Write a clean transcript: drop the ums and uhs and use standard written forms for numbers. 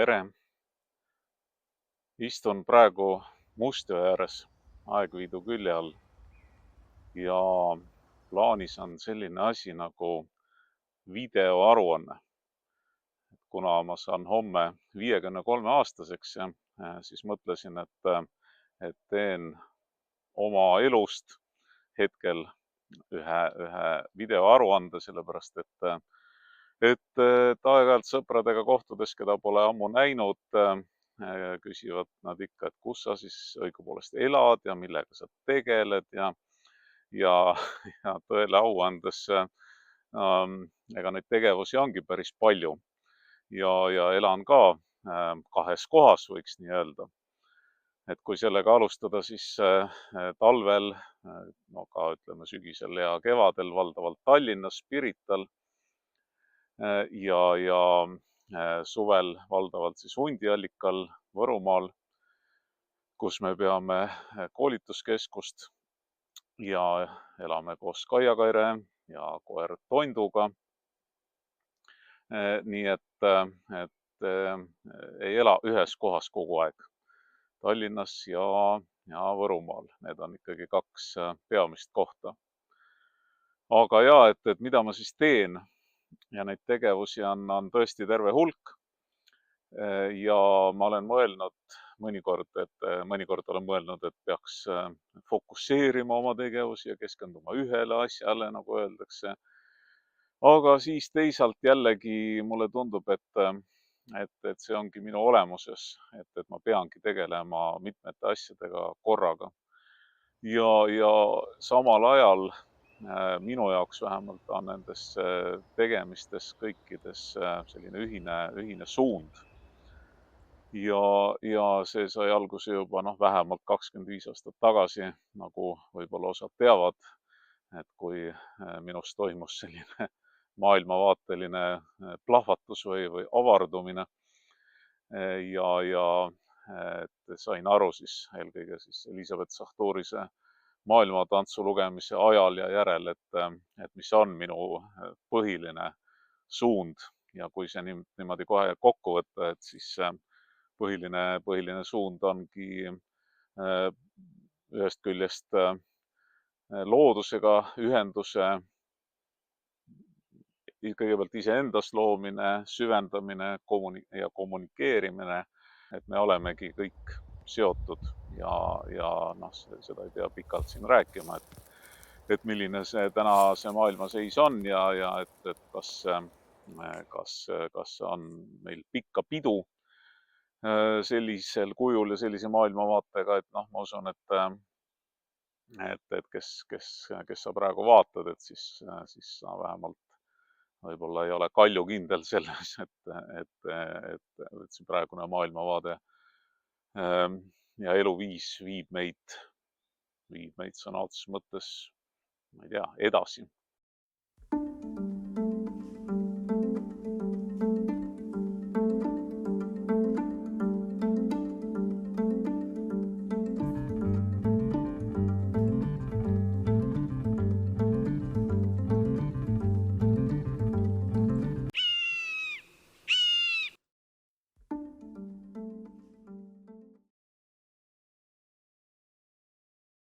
Tere! Istun praegu Mustjõe ääres Aegviidu külje all ja plaanis on selline asi nagu videoaruanne. Kuna ma saan homme 53-aastaseks ja siis mõtlesin, et teen oma elust hetkel ühe videoaruande, sellepärast et aeg-ajalt sõpradega kohtudes, keda pole ammu näinud, küsivad nad ikka, et kus sa siis õigupoolest elad ja millega sa tegeled ja, ja tõele au andes, ega neid tegevusi ongi päris palju ja elan ka kahes kohas, võiks nii öelda. Et kui sellega alustada, siis talvel, no ka ütleme sügisel ja kevadel valdavalt Tallinnas, Pirital ja suvel valdavalt siis Hundiallikal Võrumaal, kus me peame koolituskeskust ja elame koos Kaia Kaire ja koer Tonduga. Nii et ei ela ühes kohas kogu aeg. Tallinnas ja Võrumaal. Need on ikkagi kaks peamist kohta. Aga jaa, et mida ma siis teen ja neid tegevusi on tõesti terve hulk. Ja ma olen mõnikord olen mõelnud, et peaks fokusseerima oma tegevusi ja keskenduma ühele asjale, nagu öeldakse. Aga siis teisalt jällegi mulle tundub, et see ongi minu olemuses, et ma peangi tegelema mitmete asjadega korraga. Ja samal ajal minu jaoks vähemalt on nendes tegemistes kõikides selline ühine suund. Ja see sai alguse juba vähemalt 25 aastat tagasi, nagu võib-olla osad teavad, et kui minust toimus selline maailmavaateline plahvatus või avardumine ja et sain aru siis eelkõige siis Elisabeth Sahturise maailmatantsu lugemise ajal ja järel, et mis on minu põhiline suund ja kui see niimoodi kohe kokku võtta, et siis põhiline suund ongi ühest küljest loodusega ühenduse, kõigepealt iseendas loomine, süvendamine ja kommunikeerimine, et me olemegi kõik seotud ja seda ei pea pikalt siin rääkima, et milline see tänase maailma seis on ja et kas on meil pikka pidu sellisel kujul ja sellise maailmavaatega, et ma usun, et kes sa praegu vaatad, et siis sa vähemalt võib-olla ei ole kaljukindel selles, et see praegune maailmavaade ja eluviis viib meid sõna otseses mõttes, ma ei tea, edasi.